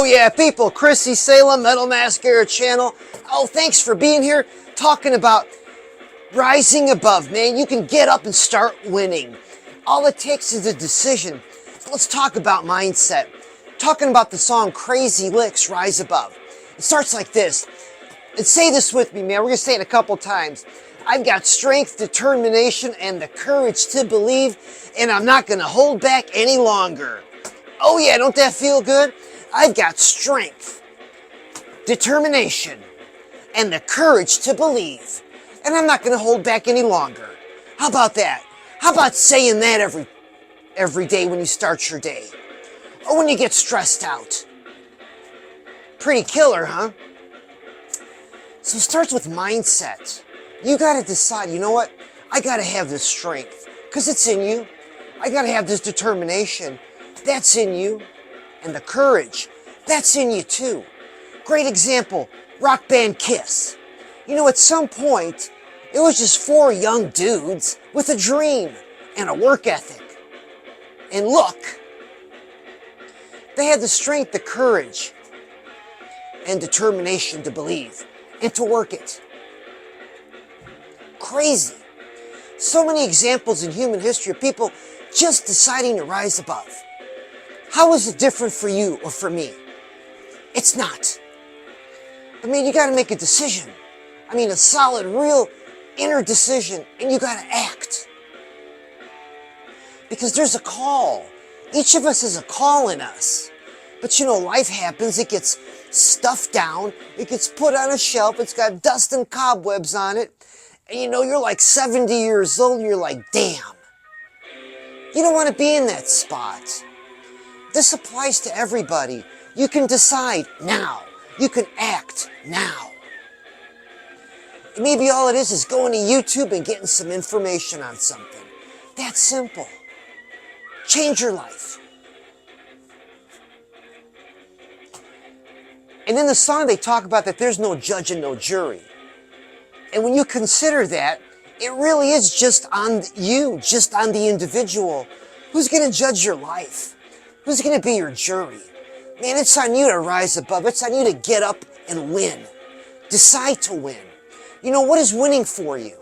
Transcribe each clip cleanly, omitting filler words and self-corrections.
yeah, people, Chrissy Salem Metal Mascara channel. Oh, thanks for being here, talking about rising above, man. You can get up and start winning. All it takes is a decision. Let's talk about mindset. Talking about the song Crazy Licks, Rise Above. It starts like this. And say this with me, man. We're going to say it a couple times. I've got strength, determination, and the courage to believe, and I'm not going to hold back any longer. Oh yeah, don't that feel good? I've got strength, determination, and the courage to believe, and I'm not going to hold back any longer. How about that? How about saying that every day when you start your day? Or when you get stressed out? Pretty killer, huh? So it starts with mindset. You got to decide, you know what? I got to have this strength, because it's in you. I got to have this determination. That's in you. And the courage, that's in you too. Great example, rock band Kiss. You know, at some point, it was just four young dudes with a dream and a work ethic. And look, they had the strength, the courage, and determination to believe and to work it. Crazy. So many examples in human history of people just deciding to rise above. How is it different for you or for me? It's not. I mean, you got to make a decision. I mean, a solid, real inner decision, and you got to act. Because there's a call. Each of us has a call in us. But you know, life happens. It gets stuffed down. It gets put on a shelf. It's got dust and cobwebs on it. And you know, you're like 70 years old, and you're like, damn. You don't want to be in that spot. This applies to everybody. You can decide now. You can act now. Maybe all it is going to YouTube and getting some information on something. That's simple. Change your life. And in the song they talk about that there's no judge and no jury. And when you consider that, it really is just on you, just on the individual. Who's going to judge your life? Who's going to be your jury? Man, it's on you to rise above. It's on you to get up and win. Decide to win. You know, what is winning for you?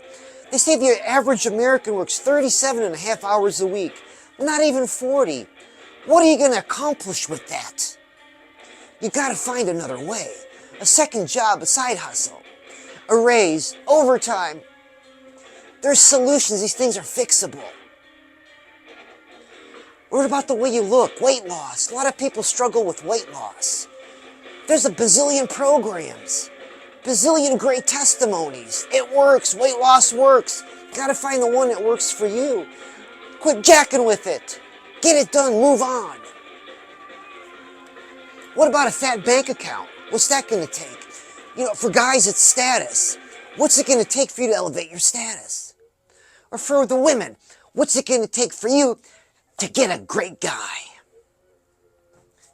They say the average American works 37 and a half hours a week. Not even 40. What are you going to accomplish with that? You got to find another way. A second job, a side hustle, a raise, overtime. There's solutions. These things are fixable. What about the way you look? Weight loss. A lot of people struggle with weight loss. There's a bazillion programs. Bazillion great testimonies. It works. Weight loss works. You gotta find the one that works for you. Quit jacking with it. Get it done. Move on. What about a fat bank account? What's that gonna take? You know, for guys, it's status. What's it gonna take for you to elevate your status? Or for the women, what's it gonna take for you to get a great guy?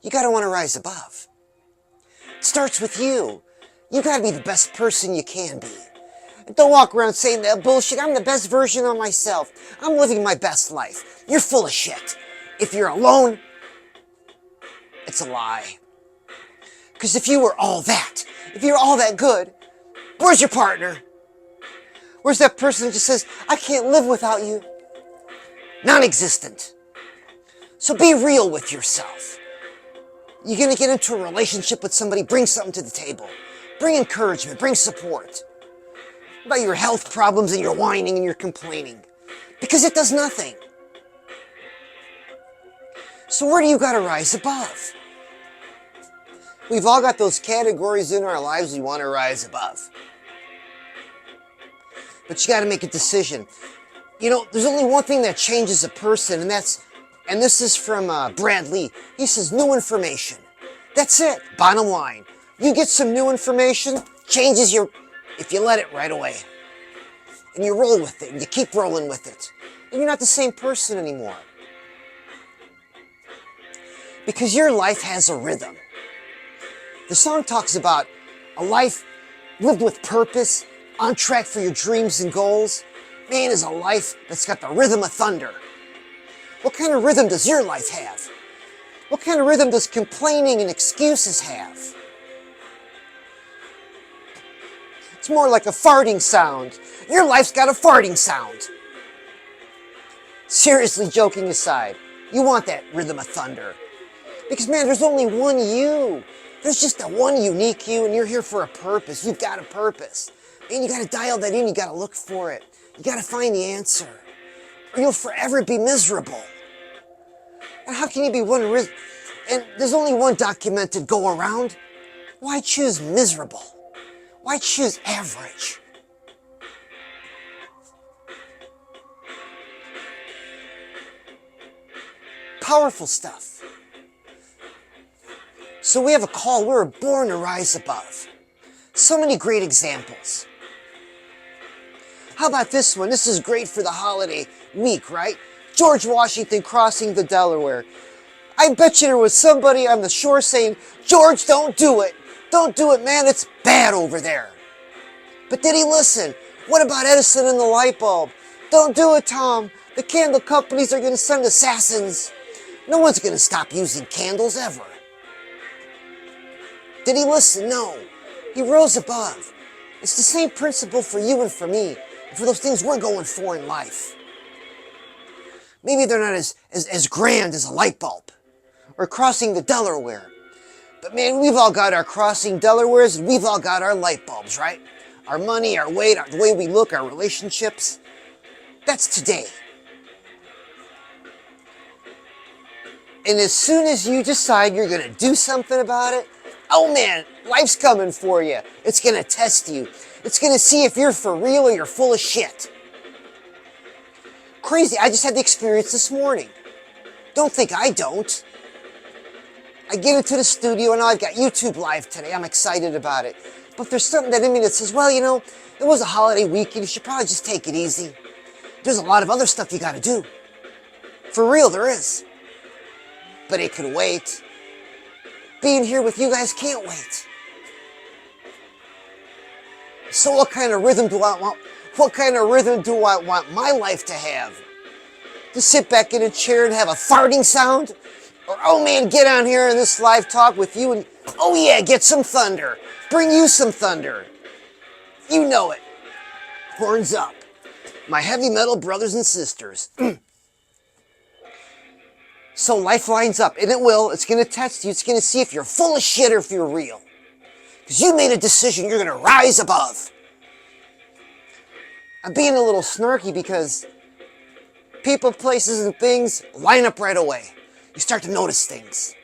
You gotta want to rise above. It starts with you. You gotta be the best person you can be. Don't walk around saying that bullshit. I'm the best version of myself. I'm living my best life. You're full of shit. If you're alone, it's a lie. Because if you were all that, if you're all that good, where's your partner? Where's that person that just says, I can't live without you? Non-existent. So be real with yourself. You're going to get into a relationship with somebody, bring something to the table. Bring encouragement, bring support. About your health problems and your whining and your complaining. Because it does nothing. So where do you got to rise above? We've all got those categories in our lives we want to rise above. But you got to make a decision. You know, there's only one thing that changes a person, and this is from Brad Lee. He says, new information. That's it. Bottom line. You get some new information, changes if you let it right away. And you roll with it, and you keep rolling with it. And you're not the same person anymore. Because your life has a rhythm. The song talks about a life lived with purpose, on track for your dreams and goals. Man, is a life that's got the rhythm of thunder. What kind of rhythm does your life have? What kind of rhythm does complaining and excuses have? It's more like a farting sound. Your life's got a farting sound. Seriously, joking aside, you want that rhythm of thunder. Because, man, there's only one you. There's just that one unique you, and you're here for a purpose. You've got a purpose. And you got to dial that in. You got to look for it. You got to find the answer. Or you'll forever be miserable. And how can you be one and there's only one documented go around? Why choose miserable? Why choose average? Powerful stuff. So we have a call. We were born to rise above. So many great examples. How about this one? This is great for the holiday week, right? George Washington crossing the Delaware. I bet you there was somebody on the shore saying, George, don't do it. Don't do it, man. It's bad over there. But did he listen? What about Edison and the light bulb? Don't do it, Tom. The candle companies are going to send assassins. No one's going to stop using candles ever. Did he listen? No. He rose above. It's the same principle for you and for me, and for those things we're going for in life. Maybe they're not as grand as a light bulb or crossing the Delaware. But man, we've all got our crossing Delawares and we've all got our light bulbs, right? Our money, our weight, the way we look, our relationships. That's today. And as soon as you decide you're going to do something about it, oh man, life's coming for you. It's going to test you. It's going to see if you're for real or you're full of shit. Crazy, I just had the experience this morning. Don't think I don't. I get into the studio and now I've got YouTube Live today. I'm excited about it. But there's something that in me that says, well, you know, it was a holiday weekend. You should probably just take it easy. There's a lot of other stuff you got to do. For real, there is. But it could wait. Being here with you guys can't wait. So what kind of rhythm do I want? What kind of rhythm do I want my life to have? To sit back in a chair and have a farting sound? Or, oh man, get on here in this live talk with you and, oh yeah, get some thunder. Bring you some thunder. You know it. Horns up. My heavy metal brothers and sisters. So life lines up, and it will. It's going to test you. It's going to see if you're full of shit or if you're real. Because you made a decision. You're going to rise above. I'm being a little snarky because people, places, and things line up right away. You start to notice things.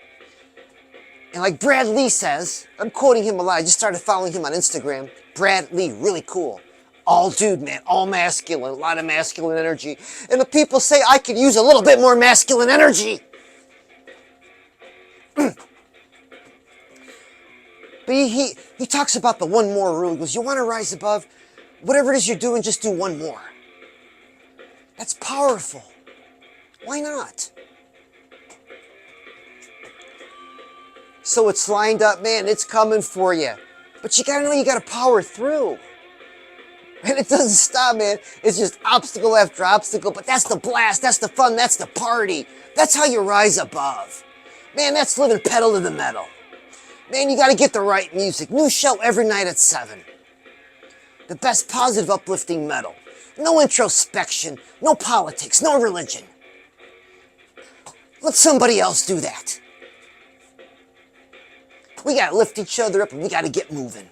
And like Brad Lee says, I'm quoting him a lot. I just started following him on Instagram. Brad Lee, really cool. All dude, man, all masculine, a lot of masculine energy. And the people say I could use a little bit more masculine energy. But he talks about the one more rule. He goes, you want to rise above? Whatever it is you're doing, just do one more. That's powerful. Why not? So it's lined up, man, it's coming for you. But you gotta know you gotta power through. And it doesn't stop, man. It's just obstacle after obstacle, but that's the blast, that's the fun, that's the party. That's how you rise above. Man, that's living pedal to the metal. Man, you gotta get the right music. New show every night at 7. The best positive, uplifting metal. No introspection, no politics, no religion. Let somebody else do that. We gotta lift each other up and we gotta get moving.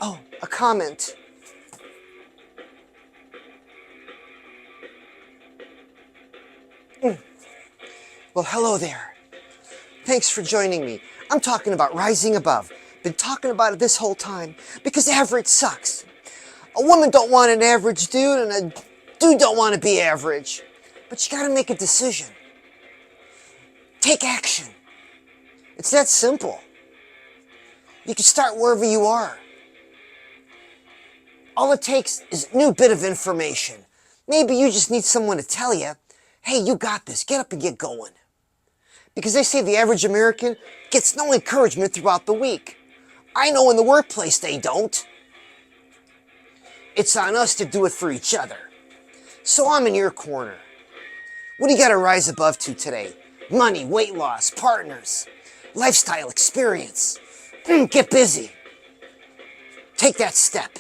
Oh, a comment. Well, hello there. Thanks for joining me. I'm talking about rising above. Been talking about it this whole time because average sucks. A woman don't want an average dude and a dude don't want to be average. But you gotta make a decision. Take action. It's that simple. You can start wherever you are. All it takes is a new bit of information. Maybe you just need someone to tell you, hey, you got this. Get up and get going. Because they say the average American gets no encouragement throughout the week. I know in the workplace they don't. It's on us to do it for each other. So I'm in your corner. What do you got to rise above to today? Money, weight loss, partners, lifestyle experience. Get busy. Take that step.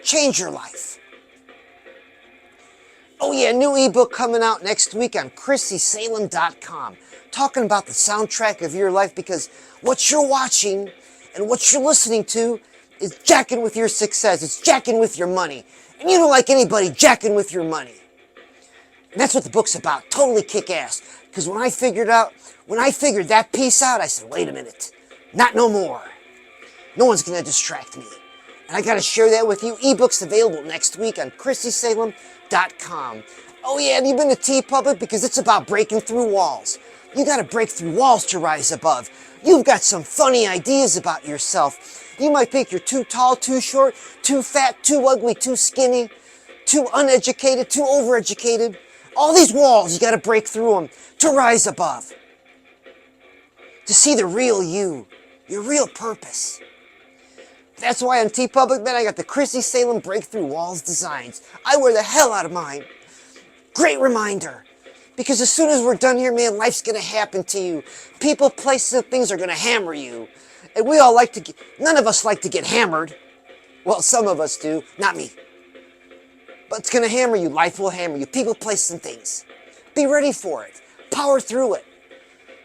Change your life. Oh yeah, new ebook coming out next week on ChrissySalem.com. Talking about the soundtrack of your life, because what you're watching and what you're listening to is jacking with your success. It's jacking with your money. And you don't like anybody jacking with your money. And that's what the book's about. Totally kick ass. Because when I figured that piece out, I said, wait a minute. Not no more. No one's going to distract me. And I got to share that with you. Ebook's available next week on ChrissySalem.com. Oh yeah, have you been to TeePublic? Because it's about breaking through walls. You got to break through walls to rise above. You've got some funny ideas about yourself. You might think you're too tall, too short, too fat, too ugly, too skinny, too uneducated, too overeducated. All these walls, you got to break through them to rise above. To see the real you, your real purpose. That's why on TeePublic, man, I got the Chrissy Salem Breakthrough Walls designs. I wear the hell out of mine. Great reminder. Because as soon as we're done here, man, life's going to happen to you. People, places, and things are going to hammer you. And we all like to get, none of us like to get hammered. Well, some of us do, not me. But it's going to hammer you. Life will hammer you. People, places, and things. Be ready for it. Power through it.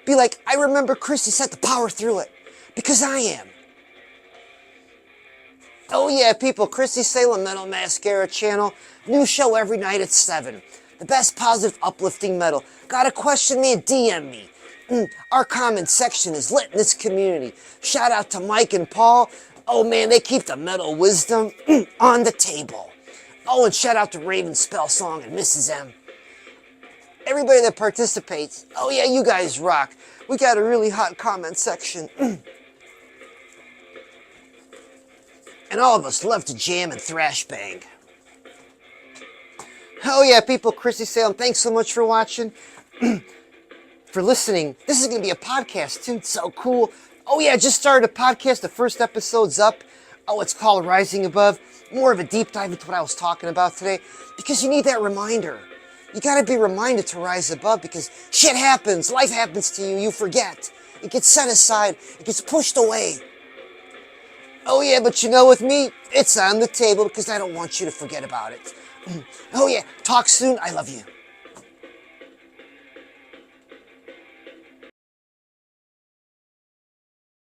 Be like, I remember Chrissy said to power through it. Because I am. Oh yeah, people, Chrissy Salem Metal Mascara channel. New show every night at 7. The best positive, uplifting metal. Got a question, man? DM me. Our comment section is lit in this community. Shout out to Mike and Paul. Oh man, they keep the metal wisdom on the table. Oh, and shout out to Raven Spell Song and Mrs. M. Everybody that participates. Oh yeah, you guys rock. We got a really hot comment section. And all of us love to jam and thrash bang. Oh yeah, people, Chrissy Salem, thanks so much for watching, for listening. This is going to be a podcast too, it's so cool. Oh yeah, I just started a podcast, the first episode's up. Oh, it's called Rising Above. More of a deep dive into what I was talking about today, because you need that reminder. You got to be reminded to rise above, because shit happens, life happens to you, you forget. It gets set aside, it gets pushed away. Oh yeah, but you know, with me, it's on the table because I don't want you to forget about it. Oh yeah, talk soon, I love you.